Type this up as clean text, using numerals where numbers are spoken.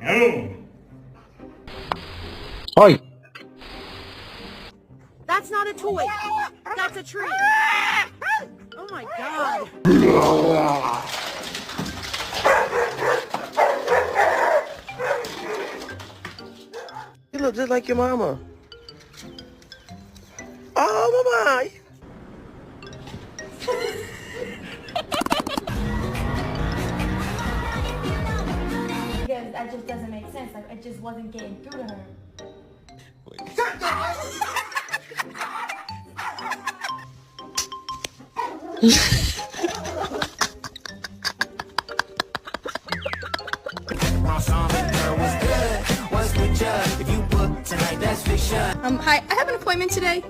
No. Oi! That's not a toy. That's a tree. Oh my god. You look just like your mama. Oh, mama! Because that just doesn't make sense. Like, it just wasn't getting through to her. Hi, I have an appointment today.